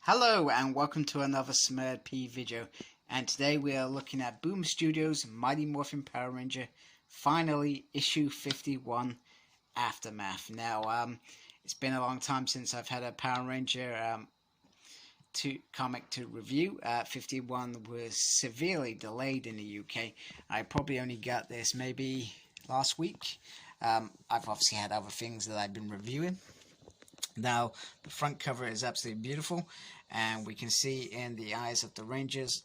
Hello and welcome to another Smurd video, and today we are looking at Boom Studios' Mighty Morphin Power Ranger, finally issue 51 Aftermath. Now, it's been a long time since I've had a Power Ranger comic to review. 51 was severely delayed in the UK. I probably only got this maybe last week. I've obviously had other things that I've been reviewing. Now, the front cover is absolutely beautiful, and we can see in the eyes of the Rangers,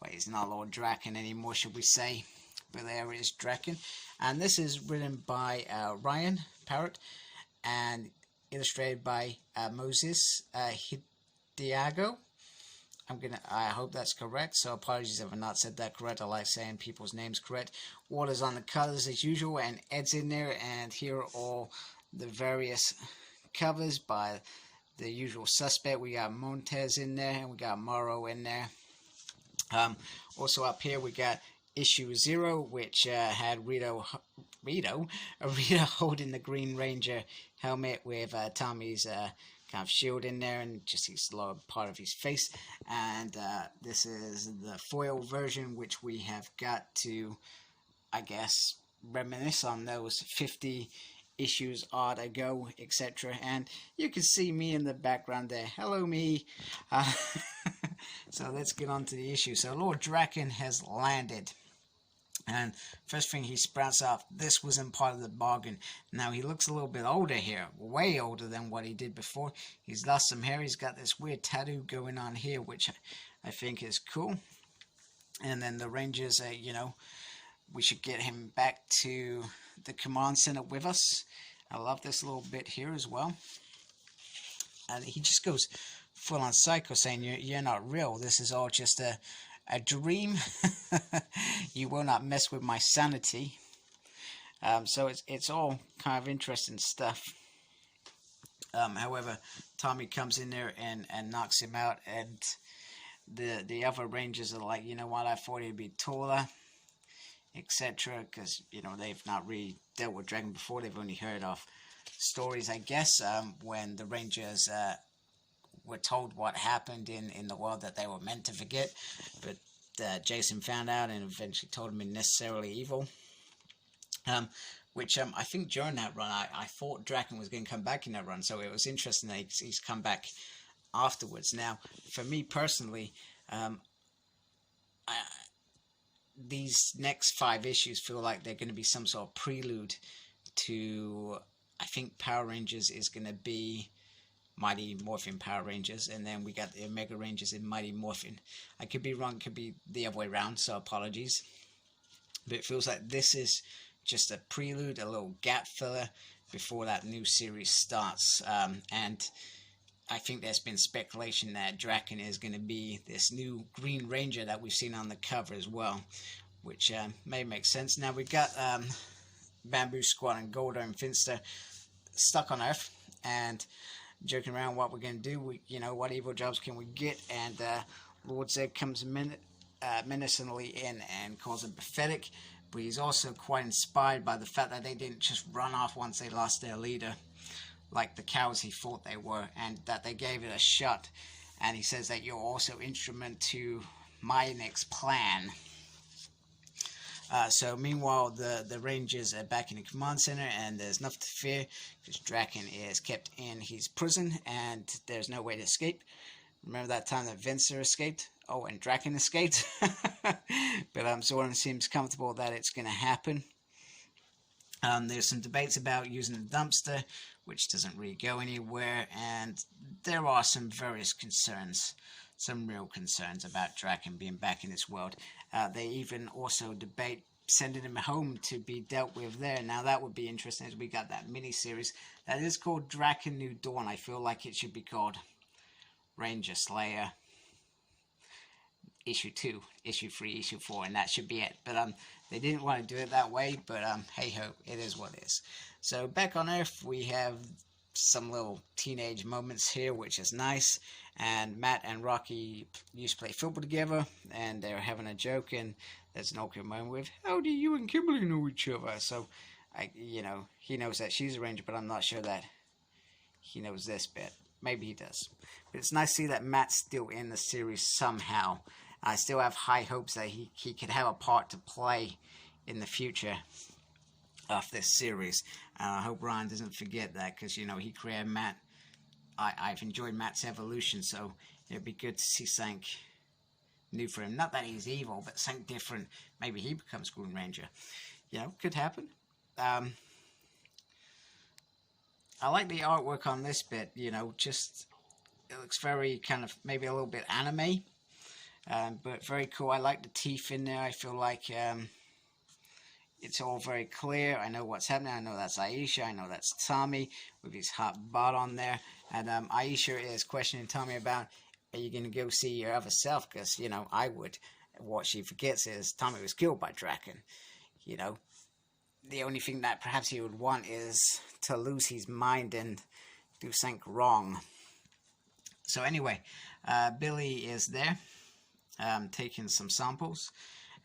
he's not Lord Draken anymore, should we say, but there is Draken. And this is written by Ryan Parrott and illustrated by Moses Hidiago. I hope that's correct, so apologies if I've not said that correct. I like saying people's names correct. Water's on the colors as usual, and Ed's in there, and here are all the various covers by the usual suspect. We got Montez in there, and we got Morrow in there. Also up here we got issue 0, which had Rita holding the Green Ranger helmet with Tommy's kind of shield in there, and just his lower part of his face. And this is the foil version, which we have got to, I guess, reminisce on those 50 issues odd ago, etc. And you can see me in the background there. Hello, me. So let's get on to the issue. So Lord Draken has landed, and first thing he sprouts off, this wasn't part of the bargain. Now he looks a little bit older here, way older than what he did before. He's lost some hair. He's got this weird tattoo going on here, which I think is cool. And then the Rangers, we should get him back to the command center with us. I love this little bit here as well. And he just goes full on psycho, saying, you're not real. This is all just a dream. You will not mess with my sanity. So it's all kind of interesting stuff. However, Tommy comes in there and knocks him out, and the other Rangers are like, you know what, I thought he'd be taller, etc., because they've not really dealt with Dragon before. They've only heard of stories, I guess, when the Rangers were told what happened in the world that they were meant to forget, but Jason found out and eventually told him necessarily evil. Which I think during that run, I thought Draken was going to come back in that run, so it was interesting that he's come back afterwards. Now, for me personally, these next 5 issues feel like they're going to be some sort of prelude to, I think Power Rangers is going to be Mighty Morphin Power Rangers, and then we got the Omega Rangers in Mighty Morphin. I could be wrong, could be the other way around, so apologies. But it feels like this is just a prelude, a little gap filler before that new series starts. And I think there's been speculation that Draken is going to be this new Green Ranger that we've seen on the cover as well, which may make sense. Now we've got Bamboo Squad and Golda and Finster stuck on Earth and joking around what we're going to do. What evil jobs can we get? And Lord Zed comes menacingly in and calls him pathetic, but he's also quite inspired by the fact that they didn't just run off once they lost their leader, like the cowards he thought they were, and that they gave it a shot. And he says that you're also instrument to my next plan. So meanwhile, the Rangers are back in the command center, and there's nothing to fear because Draken is kept in his prison and there's no way to escape. Remember that time that Vincer escaped? Oh, and Draken escaped. But Zoran seems comfortable that it's going to happen. There's some debates about using the dumpster, which doesn't really go anywhere, and there are some various concerns, some real concerns about Draken being back in this world. They even also debate sending him home to be dealt with there. Now that would be interesting, as we got that mini-series that is called Draken New Dawn. I feel like it should be called Ranger Slayer issue 2, issue 3, issue 4, and that should be it. But they didn't want to do it that way, but hey ho, it is what it is. So back on Earth, we have some little teenage moments here, which is nice. And Matt and Rocky used to play football together, and they're having a joke, and there's an awkward moment with, how do you and Kimberly know each other? So, he knows that she's a Ranger, but I'm not sure that he knows this bit. Maybe he does. But it's nice to see that Matt's still in the series somehow. I still have high hopes that he could have a part to play in the future of this series. I hope Ryan doesn't forget that, because, you know, he created Matt. I've enjoyed Matt's evolution, so it'd be good to see something new for him. Not that he's evil, but something different. Maybe he becomes Green Ranger. You know, could happen. I like the artwork on this bit, you know, just, it looks very kind of, maybe a little bit anime, but very cool. I like the teeth in there. I feel like it's all very clear. I know what's happening. I know that's Aisha. I know that's Tommy with his hot butt on there. And Aisha is questioning Tommy about, are you going to go see your other self? Because, you know, I would. What she forgets is Tommy was killed by Draken. You know, the only thing that perhaps he would want is to lose his mind and do something wrong. So anyway, Billy is there, taking some samples.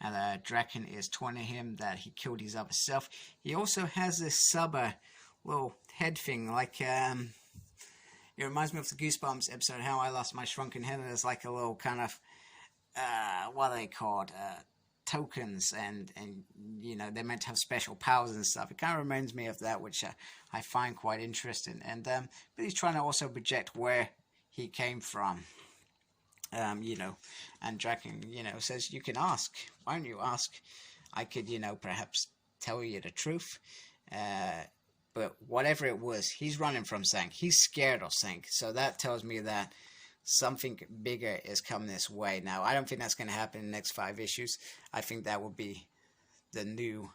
And Draken is taunting him that he killed his other self. He also has this little head thing, like, it reminds me of the Goosebumps episode, How I Lost My Shrunken Head. There's like a little kind of, what are they called? Tokens, and you know, they're meant to have special powers and stuff. It kind of reminds me of that, which I find quite interesting. And but he's trying to also project where he came from. You know, and Draken, you know, says, you can ask. Why don't you ask? I could, you know, perhaps tell you the truth. But whatever it was, he's running from something. He's scared of something. So that tells me that something bigger is coming this way. Now, I don't think that's going to happen in the next 5 issues. I think that will be the new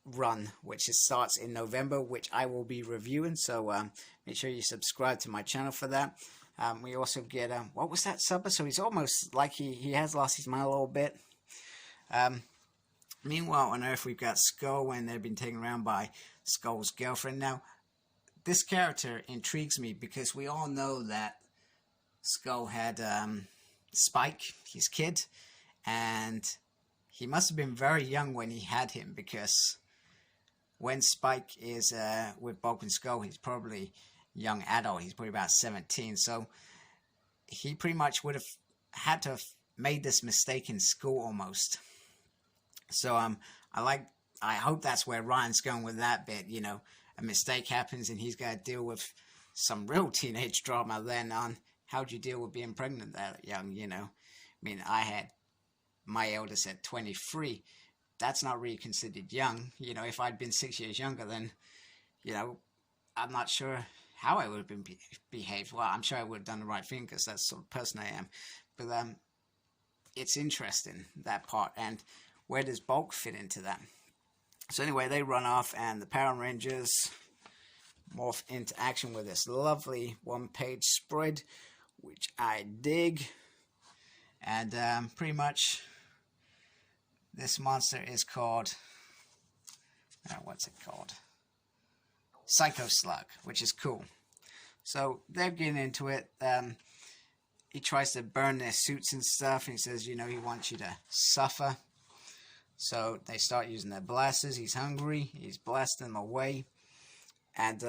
run, which starts in November, which I will be reviewing. So make sure you subscribe to my channel for that. We also get, what was that supper? So he's almost like he has lost his mind a little bit. Meanwhile, on Earth, we've got Skull, and they've been taken around by Skull's girlfriend. Now, this character intrigues me because we all know that Skull had Spike, his kid, and he must have been very young when he had him, because when Spike is with Bulk and Skull, he's probably young adult. He's probably about 17, so he pretty much would have had to have made this mistake in school almost. So I hope that's where Ryan's going with that bit. You know, a mistake happens and he's got to deal with some real teenage drama then on how do you deal with being pregnant that young. You know, I mean, I had my eldest at 23. That's not really considered young. You know, if I'd been 6 years younger, then, you know, I'm not sure how I would have been behaved. Well, I'm sure I would have done the right thing, because that's the sort of person I am. But it's interesting, that part, and where does Bulk fit into that? So anyway, they run off, and the Power Rangers morph into action with this lovely one-page spread, which I dig. And pretty much this monster is called, what's it called? Psycho Slug, which is cool. So they're getting into it. He tries to burn their suits and stuff, and he says, you know, he wants you to suffer. So they start using their blasters. He's hungry. He's blasting them away. And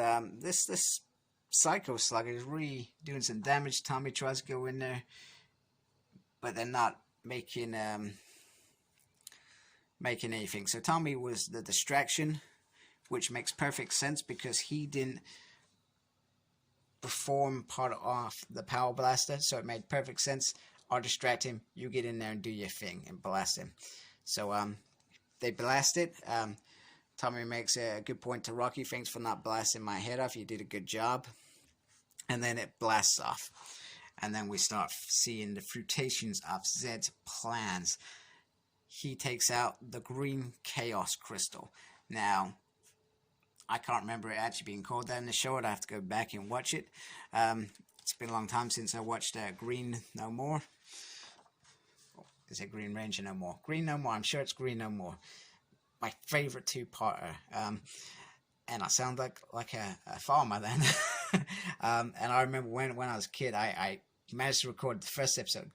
this Psycho Slug is really doing some damage. Tommy tries to go in there, but they're not making anything. So Tommy was the distraction, which makes perfect sense because he didn't perform part of the power blaster, so it made perfect sense. I'll distract him, you get in there and do your thing and blast him. So they blast it. Tommy makes a good point to Rocky, thanks for not blasting my head off, you did a good job. And then it blasts off, and then we start seeing the fruitations of Zed's plans. He takes out the green chaos crystal. Now, I can't remember it actually being called that in the show. I'd have to go back and watch it. It's been a long time since I watched Green No More. Is it Green Ranger No More? Green No More. I'm sure it's Green No More. My favorite two-parter. And I sound like a farmer then. And I remember when I was a kid, I managed to record the first episode,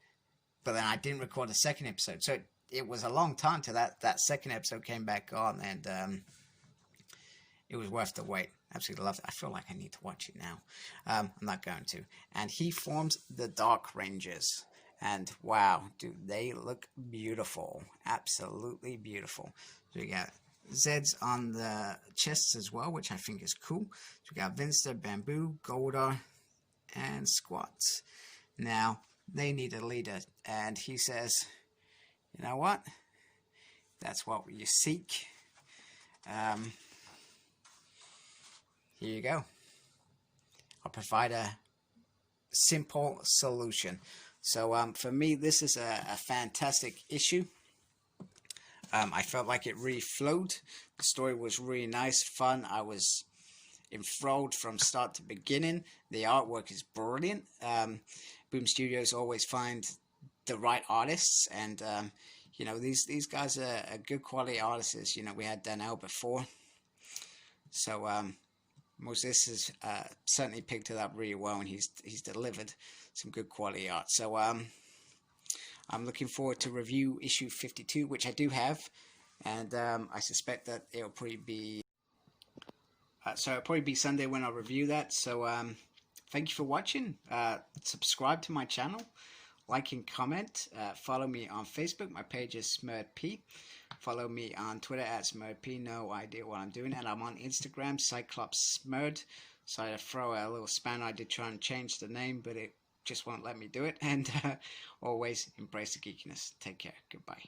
but then I didn't record the second episode. So it was a long time till that second episode came back on, and it was worth the wait. Absolutely loved it. I feel like I need to watch it now. I'm not going to. And he formed the Dark Rangers. And wow, dude, they look beautiful. Absolutely beautiful. So we got Zeds on the chests as well, which I think is cool. So we got Vinster, Bamboo, Goldar, and Squat. Now, they need a leader. And he says, you know what? That's what you seek. Here you go. I'll provide a simple solution. So for me, this is a fantastic issue. I felt like it really flowed. The story was really nice, fun. I was enthralled from start to beginning. The artwork is brilliant. Boom Studios always find the right artists, and you know, these guys are good quality artists. You know, we had Danelle before, so Moses has certainly picked it up really well, and he's delivered some good quality art. So I'm looking forward to review issue 52, which I do have, and I suspect that it'll probably be Sunday when I review that. So thank you for watching. Subscribe to my channel, like and comment. Follow me on Facebook. My page is SmurredP. Follow me on Twitter at SmurredP. No idea what I'm doing. And I'm on Instagram, Cyclops Smurred. So I throw a little spanner. I did try and change the name, but it just won't let me do it. And always embrace the geekiness. Take care. Goodbye.